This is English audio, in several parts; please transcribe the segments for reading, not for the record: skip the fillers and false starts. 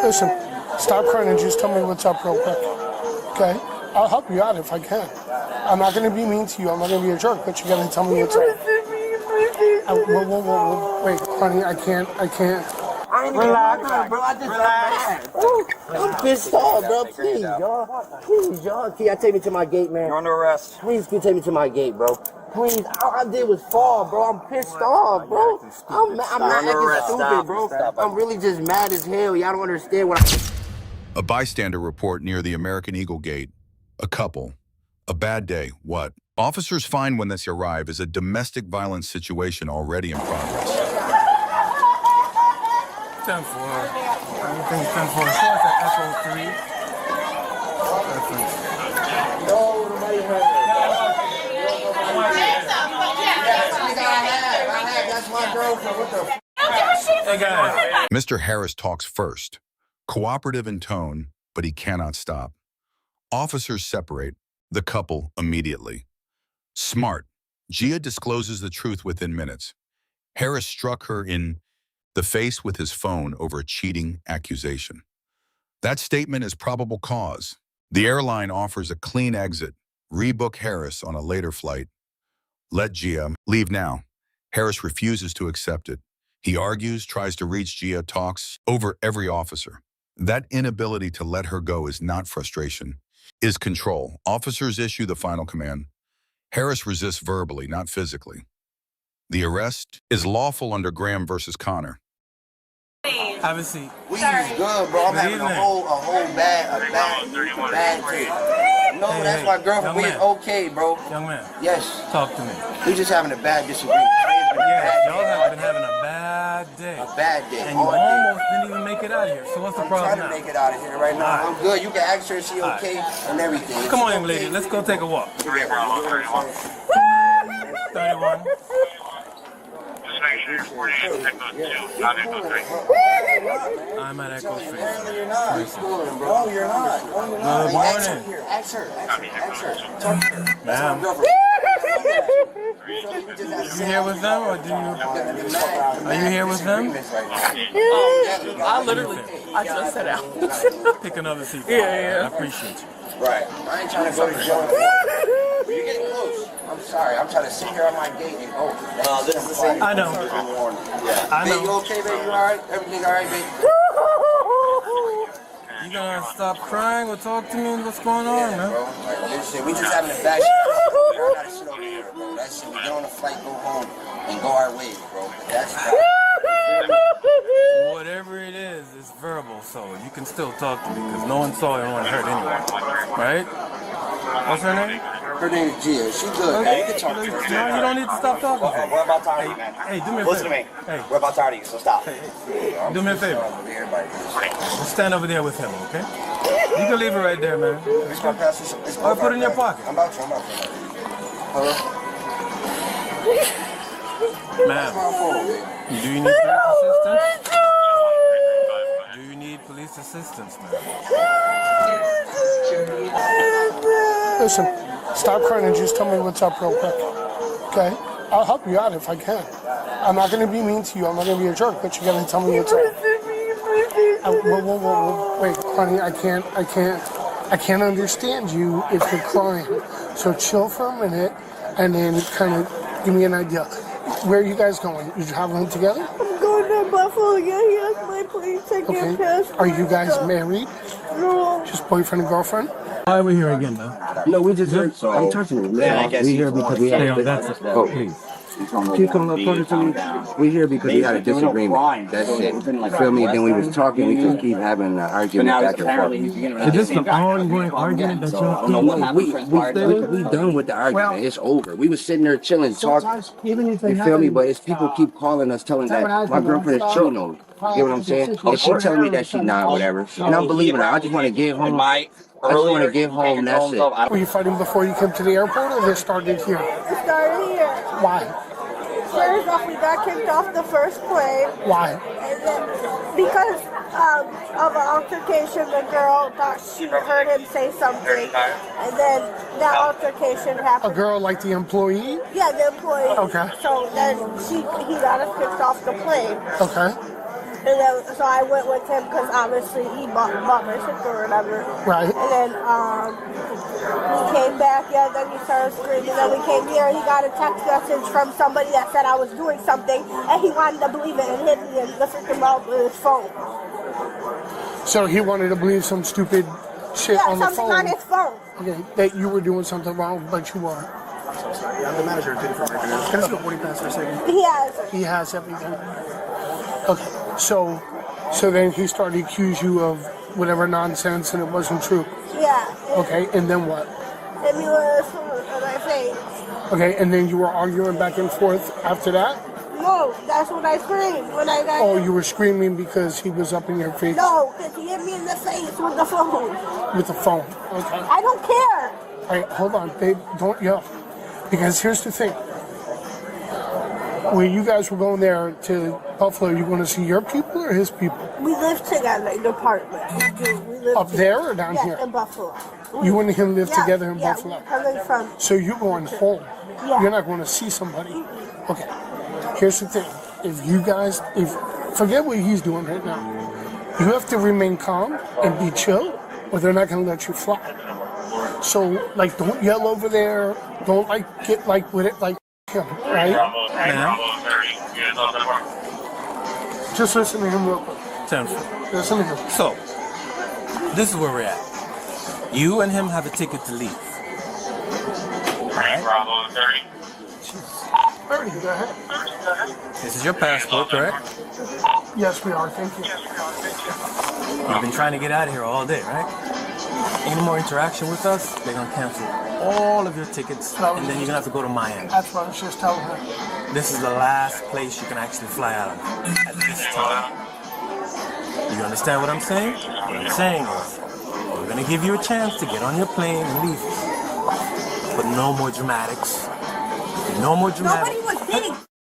Listen, stop crying and just tell me what's up real quick, okay? I'll help you out if I can. I'm not going to be mean to you. I'm not going to be a jerk, but you got to tell me what's up. Whoa. Wait, honey, I can't. I ain't relax, bro. I just relax. I'm pissed off, bro. Please, y'all. Can y'all take me to my gate, man? You're under arrest. Please, can you take me to my gate, bro? Please, all I did was fall, bro. I'm pissed off, bro. I'm not acting stupid, bro. I'm really just mad as hell. Y'all don't understand what I... A bystander report near the American Eagle Gate. A couple. A bad day. What? Officers find when they arrive is a domestic violence situation already in progress. 10-4. Everything's 10-4. So it's at Echo 3. No, nobody That's my girlfriend. What the Hey, guys. Mr. Harris talks first. Cooperative in tone, but he cannot stop. Officers separate the couple immediately. Smart. Gia discloses the truth within minutes. Harris struck her in the face with his phone over a cheating accusation. That statement is probable cause. The airline offers a clean exit. Rebook Harris on a later flight. Let Gia leave now. Harris refuses to accept it. He argues, tries to reach Gia, talks over every officer. That inability to let her go is not frustration, is control. Officers issue the final command. Harris resists verbally, not physically. The arrest is lawful under Graham versus Connor. Have a seat. Weed is good, bro. I'm having a whole bad day. No, that's my girlfriend. We is okay, bro. Young man. Yes. Talk to me. We just having a bad disagreement. Yeah, y'all have been having a bad day. A bad day. And you almost didn't even make it out of here. So what's the problem now? I'm trying to make it out of here right now. I'm good. You can ask her if she okay and everything. Come on, young lady. Let's go take a walk. 31. I'm at Echo 3. No, you're not. No, you're not. Good morning. Ask her. Talk to her. Ma'am. You here with them or do you? Are you here with them? I just sat out. Pick another seat. Yeah. I appreciate you. Right. I ain't trying to go to jail. You're getting close. I'm sorry. I'm trying to sit here on my gate and go. I know. Yeah. I know. Babe, you okay, baby? You all right? Everything all right, baby? You gonna stop crying or talk to me? What's going on, man? Bro. Like, listen, we just having a bad shit. I gotta sit over here, bro. That shit. We get on the flight, go home, and go our ways, bro. But that's Whatever it is, it's verbal, so you can still talk to me because no one saw anyone hurt anyone, right? What's her name? Her name is Gia. She good. Okay. You can talk to her. No, you don't need to stop talking to me. We're about tired of you, man. Hey, do me a favor. Listen to me. Hey. We're about tired of you, so stop. Do me a favor. Just stand over there with him, okay? You can leave it right there, man. Or put it in your pocket. I'm about to. Hello? Ma'am, do you need police assistance? Do you need police assistance, ma'am? Listen, stop crying and just tell me what's up real quick, okay? I'll help you out if I can. I'm not going to be mean to you. I'm not going to be a jerk, but you got to tell me what's up. Whoa. Wait, honey, I can't understand you if you're crying. So chill for a minute and then kind of give me an idea. Where are you guys going? You traveling together? I'm going to Buffalo. Yeah, he has my plane ticket. Okay. Are you guys married? No. Just boyfriend and girlfriend? Why are we here again, though? No, we just heard. I'm touching you. Yeah, I guess we here because we had. Oh, please. Keep coming up closer to me. We here because we had a disagreement. That's it. You feel me? Then we was talking. We just keep having an argument back and forth. Is this an ongoing argument that y'all? No, we done with the argument. It's over. We was sitting there chilling, talking. You feel me? But it's people keep calling us, telling that my girlfriend is cheating on me. You get what I'm saying? And she telling me that she not, whatever. And I'm believing her. I just want to get home. I just want to get home. That's it. Were you fighting before you came to the airport, or this started here? It started here. Why? First off, we got kicked off the first plane. Why? And then, because of an altercation, the girl thought she heard him say something. And then that altercation happened. A girl like the employee? Yeah, the employee. Okay. So then he got us kicked off the plane. Okay. And then, so I went with him because obviously he bought my sister or whatever. Right. And then we came back, then he started screaming. Then we came here, he got a text message from somebody that said I was doing something, and he wanted to believe it and hit me in the freaking mouth with his phone. So he wanted to believe some stupid shit on the something phone. on his phone. Okay, that you were doing something wrong, but you weren't. I'm so sorry. I'm the manager of Duty Free Records. Can I see the boarding pass for a second? He has everything. Okay, so then he started to accuse you of whatever nonsense, and it wasn't true. Yeah. Okay, and then what? And he was on my face. Okay, and then you were arguing back and forth after that? No, that's what I screamed when I got. Oh, you were screaming because he was up in your face? No, because he hit me in the face with the phone. With the phone, okay. I don't care. All right, hold on, babe, don't yell. Because here's the thing. When you guys were going there to Buffalo, you want to see your people or his people? We live together in the apartment. We live Up there or down yeah, here? in Buffalo. You and him live together in yeah, Buffalo? Coming from. So you're going home. Yeah. You're not going to see somebody. Okay. Here's the thing. Forget what he's doing right now. You have to remain calm and be chill, or they're not going to let you fly. So, like, don't yell over there. Don't, like, get, like, with it, like, him, right? Just listen to him real quick. Listen to him. So, this is where we're at. You and him have a ticket to leave. Alright? 30, go ahead. This is your passport, correct? Yes, we are. Thank you. You've been trying to get out of here all day, right? Any more interaction with us, they're gonna cancel all of your tickets, and then you're gonna have to go to Miami. That's what I was just telling her. This is the last place you can actually fly out of at this time. You understand what I'm saying? What I'm saying is, we're gonna give you a chance to get on your plane and leave. But no more dramatics. No more dramatics. Nobody was being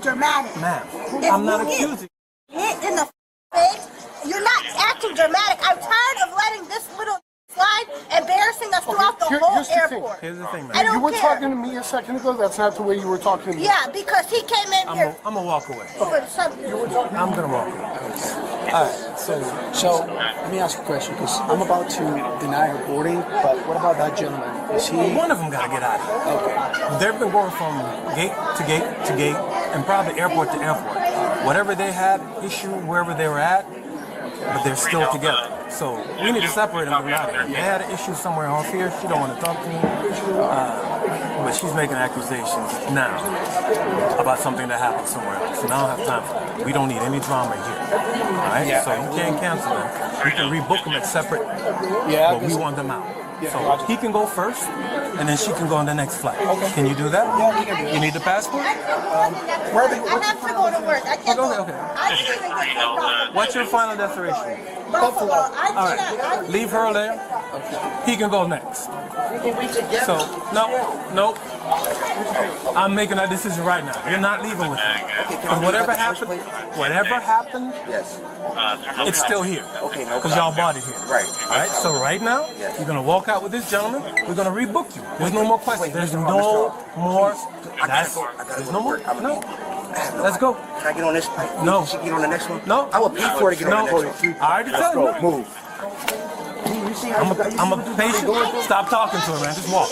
dramatic. Ma'am, If I'm not you get accusing. hit in the face, you're not acting dramatic. I'm tired of letting this little slide embarrassing us throughout the whole here's the thing. airport. Here's the thing, I man. don't You were care. talking to me a second ago. That's not the way you were talking to me. Yeah, because he came in here I'm gonna walk away. for something. I'm gonna walk away. Alright, so let me ask you a question, because I'm about to deny her boarding, but what about that gentleman? Is he... One of them gotta get out of here. Okay. They've been going from gate to gate to gate, and probably airport to airport. Whatever they had issue wherever they were at, but they're still together. So we need to separate them from out of here. They had an issue somewhere off here. She don't want to talk to me, but she's making accusations now about something that happened somewhere else. And I don't have time for that. We don't need any drama here. All right? So you can't cancel them. We can rebook them as separate, but we want them out. So he can go first, and then she can go on the next flight. Okay. Can you do that? Yeah, we can do You need the passport? I have to go to work. I can't go. Okay. I can't even get kicked off. What's your final destination? Buffalo. All right. Leave her there. He can go next. So, no. I'm making that decision right now. You're not leaving with him. Because whatever happened, Yes. it's still here. Okay, no Because y'all bought it here. Right. All right. So right now, Yes. you're gonna walk out with this gentleman. We're gonna rebook you. There's no more questions. There's no more. There's no more. No. Let's go. Can I get on this? No. She get on the next one? No. I will pay for it to get on the No. next one. I already told you. Move. I'm a patient. Stop talking to her, man. Just walk.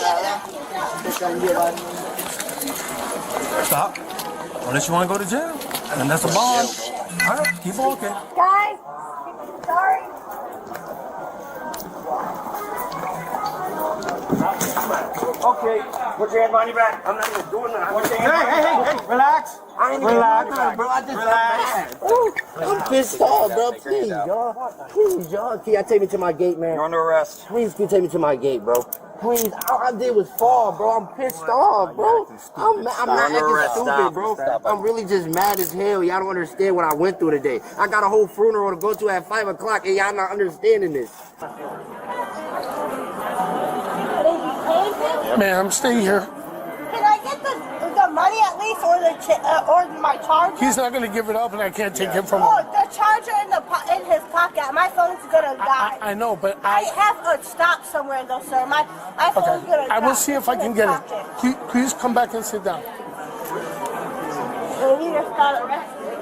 Stop. Unless you want to go to jail. And that's a bond. All right, keep walking. Guys, sorry. Okay, put your hand behind your back. I'm not even doing that. Hey, relax. I ain't even Relax. doing that, bro. I just Relax. I'm pissed off, bro. Please, y'all. Please, y'all. Can y'all take me to my gate, man? You're under arrest. Please, can you take me to my gate, bro? Please, all I did was fall, bro. I'm pissed off, bro. I'm not acting stupid, bro. I'm really just mad as hell. Y'all don't understand what I went through today. I got a whole funeral to go to at 5 o'clock, and y'all not understanding this. Ma'am, stay here. Can I get the money at least, or my charger? He's not going to give it up, and I can't take it from Oh, him. the charger in his pocket. My phone's gonna die. I know, but I have a stop somewhere though, sir. My phone's gonna die. I will see if I can get it. Please come back and sit down. And he just got arrested.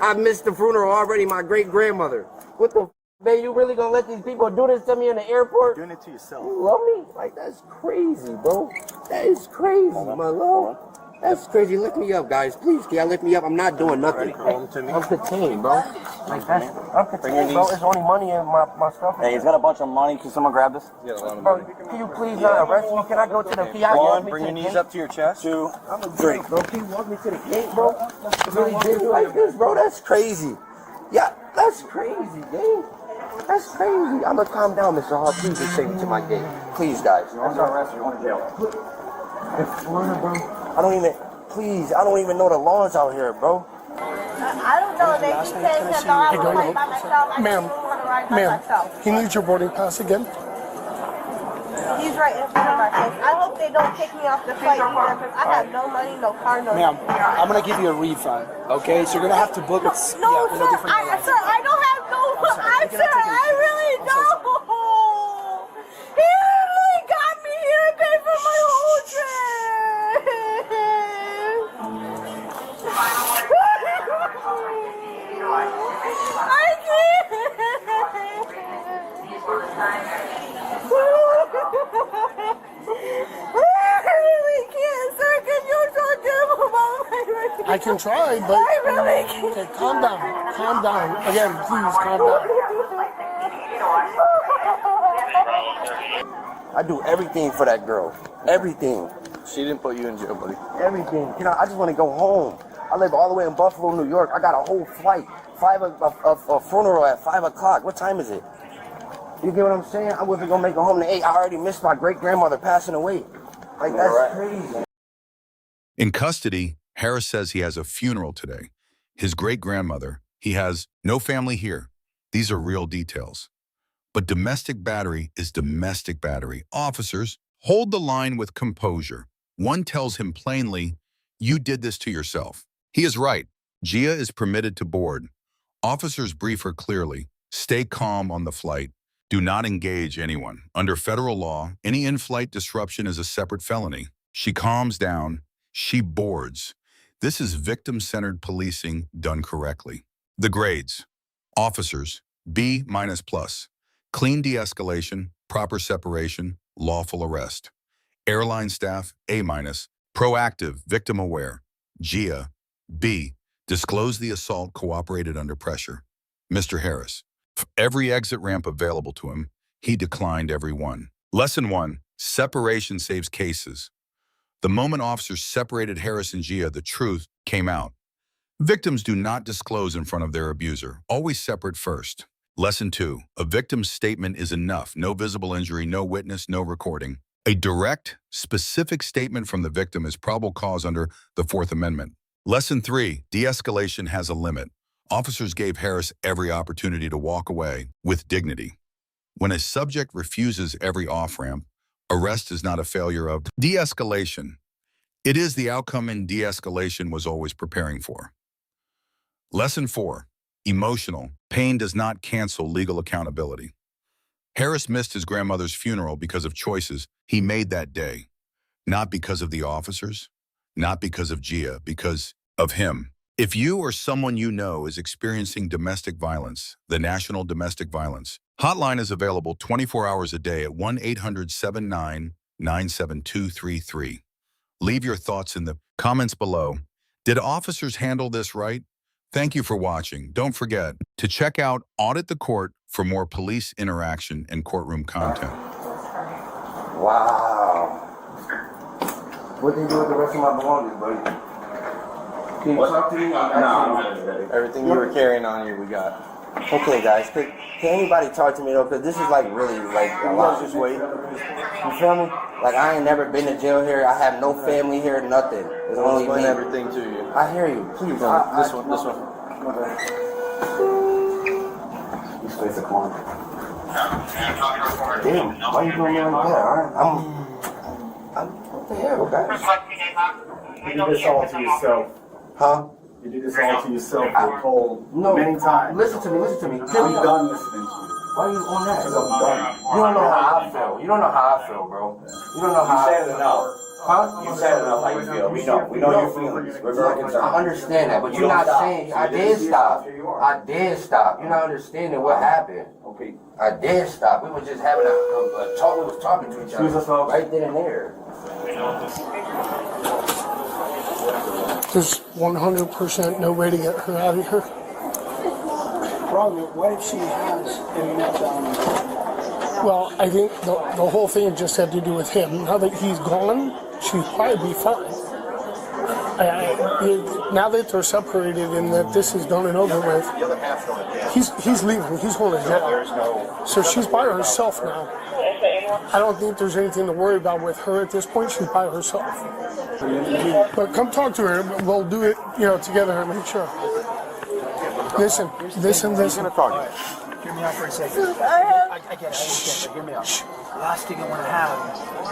I missed the funeral already, my great-grandmother. What the man, you really gonna let these people do this to me in the airport? You're doing it to yourself. You love me? Like, that's crazy, bro. That is crazy, my love. That's crazy. Lift me up, guys. Please, can y'all lift me up? I'm not doing nothing. I'm contained, bro. Like, I'm contained, bro. It's only money in my stuff. Hey, he's got a bunch of money. Can someone grab this? Bro, can you please not arrest me? Can I go to the PI? One, bring your knees up to your chest. 2, 3. Bro, can you walk me to the gate, bro? Really did you like this, bro? That's crazy. Yeah, that's crazy, gang. That's crazy. I'm gonna calm down, Mr. Hall. Please just take me to my gate. Please, guys. You're under arrest. You're going to jail. In Florida, bro. I don't even know the laws out here, bro. I don't know. They keep saying that I want to ride by myself. I Ma'am, don't want to ride by myself. He needs your boarding pass again. He's right in front of my face. I hope they don't take me off the flight either because I have no money, no car, no. Ma'am, I'm gonna give you a refund. Okay, so you're gonna have to book it. No, sir, I don't have no. I really don't. He really got me here and paid for my whole I really can't, sir. Can you talk to him about my I can try, but I really can't. okay, calm down. Calm down. Again, please calm down. I do everything for that girl. Everything. She didn't put you in jail, buddy. Everything. I just want to go home. I live all the way in Buffalo, New York. I got a whole flight. A funeral at 5 o'clock. What time is it? You get what I'm saying? I wasn't going to make it home to 8. I already missed my great-grandmother passing away. Like, that's crazy. In custody, Harris says he has a funeral today. His great-grandmother, he has no family here. These are real details. But domestic battery is domestic battery. Officers, hold the line with composure. One tells him plainly, you did this to yourself. He is right. Gia is permitted to board. Officers brief her clearly. Stay calm on the flight. Do not engage anyone. Under federal law, any in-flight disruption is a separate felony. She calms down. She boards. This is victim-centered policing done correctly. The grades. Officers, B-+. Clean de-escalation, proper separation, lawful arrest. Airline staff, A-. Proactive, victim-aware. Gia, B. Disclose the assault, cooperated under pressure. Mr. Harris. Every exit ramp available to him, he declined every one. Lesson 1. Separation saves cases. The moment officers separated Harris and Gia, the truth came out. Victims do not disclose in front of their abuser. Always separate first. Lesson 2. A victim's statement is enough. No visible injury, no witness, no recording. A direct, specific statement from the victim is probable cause under the 4th Amendment. Lesson 3. De-escalation has a limit. Officers gave Harris every opportunity to walk away with dignity. When a subject refuses every off-ramp, arrest is not a failure of de-escalation. It is the outcome in de-escalation was always preparing for. Lesson 4. Emotional. Pain does not cancel legal accountability. Harris missed his grandmother's funeral because of choices he made that day. Not because of the officers, not because of Gia, because of him. If you or someone you know is experiencing domestic violence, the National Domestic Violence Hotline is available 24 hours a day at 1-800-79-97233. Leave your thoughts in the comments below. Did officers handle this right? Thank you for watching. Don't forget to check out Audit the Court for more police interaction and courtroom content. Wow. What do you do with the rest of my belongings, buddy? Can you talk to me? No. Everything you were carrying on you, we got. Okay, guys. Can anybody talk to me, though? Because this is, like, really, like, a lot. Just wait. You feel me? Like, I ain't never been to jail here. I have no family here, nothing. It's only me. Everything to you. I hear you. Please. This one. You space a corner. Damn, why you doing me like that? What the hell, guys? You did this all to yourself. Huh? You did this all to yourself. You're told many times. Listen to me. I'm done listening to you. Why are you on that? Because I'm done. You don't know how I feel. You don't know how I feel, bro. You don't know how I feel. You said enough. Huh? You said enough how you feel. We know your feelings. We're very concerned. I understand that, but you're not saying I did stop. I did stop. You're not understanding what happened. Okay. I did stop. We were just having a talk. We was talking to each other right then and there. There's 100% no way to get her out of here. Probably. What if she has a meltdown? Well, I think the whole thing just had to do with him. Now that he's gone, she'd probably be fine. Now that they're separated and that this is done and over with, he's leaving. He's going to jail. So she's by herself now. I don't think there's anything to worry about with her at this point. She's by herself. But come talk to her. We'll do it, together and make sure. Listen. Hear me out for a second. I get it. Hear me out. Last thing I want to have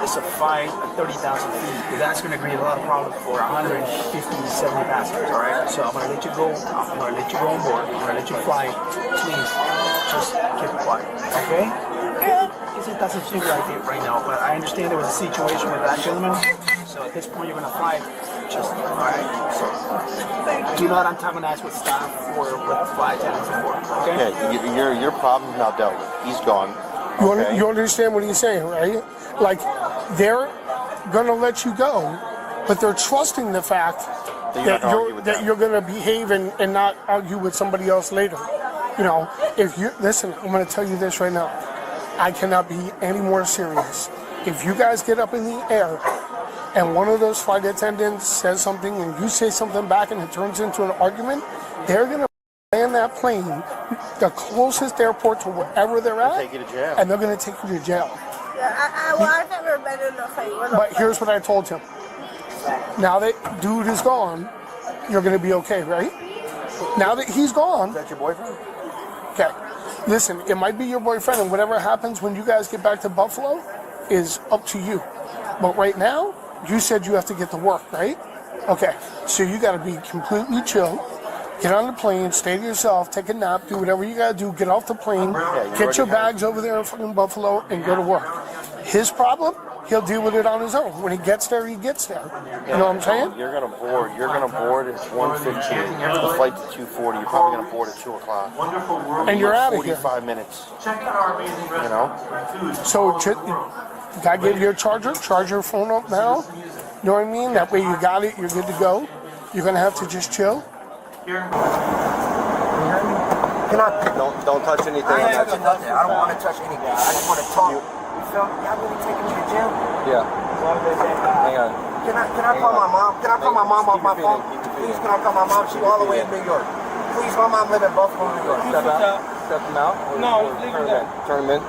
is a fight at 30,000 feet, because that's going to create a lot of problems for 150 to 70 passengers, all right? So I'm going to let you go. I'm going to let you go on board. I'm going to let you fly. Please, just keep it quiet, okay? It doesn't seem like it right now, but I understand there was a situation with that gentleman. So at this point, you're going to fly. Just, all right? So do not antagonize with staff or with flight attendants and forth, okay? Yeah, your problem's now dealt with. He's gone. You understand what he's saying, right? Like, they're gonna let you go, but they're trusting the fact that you're gonna behave and not argue with somebody else later. If you listen, I'm gonna tell you this right now. I cannot be any more serious. If you guys get up in the air and one of those flight attendants says something and you say something back and it turns into an argument, they're gonna land that plane the closest airport to wherever they're at, take you to jail. and they're going to take you to jail. I've never been in a fight with But here's what I told him. Now that dude is gone, you're going to be okay, right? Now that he's gone... Is that your boyfriend? Okay. Listen, it might be your boyfriend, and whatever happens when you guys get back to Buffalo is up to you. But right now, you said you have to get to work, right? Okay. So you got to be completely chill. Get on the plane, stay to yourself, take a nap, do whatever you gotta do, get off the plane, get your bags over there in fucking Buffalo, and go to work. His problem, he'll deal with it on his own. When he gets there, he gets there. You know what I'm saying? You're gonna board at 1:15. The flight's at 2:40. You're probably gonna board at 2 o'clock. And you're out of here. 45 minutes. So, you gotta get your charge your phone up now. You know what I mean? That way you got it, you're good to go. You're gonna have to just chill. Don't touch anything. I ain't touching nothing. I don't want to touch anything. I just want to talk. You feel me? Y'all really taking me to jail? Yeah. Hang on. Can I call my mom? Can I call my mom off my phone? Please, can I call my mom? She's all the way in New York. Please, my mom live in Buffalo, New York. Step out. Step them out. No, leave them there. Turn them in.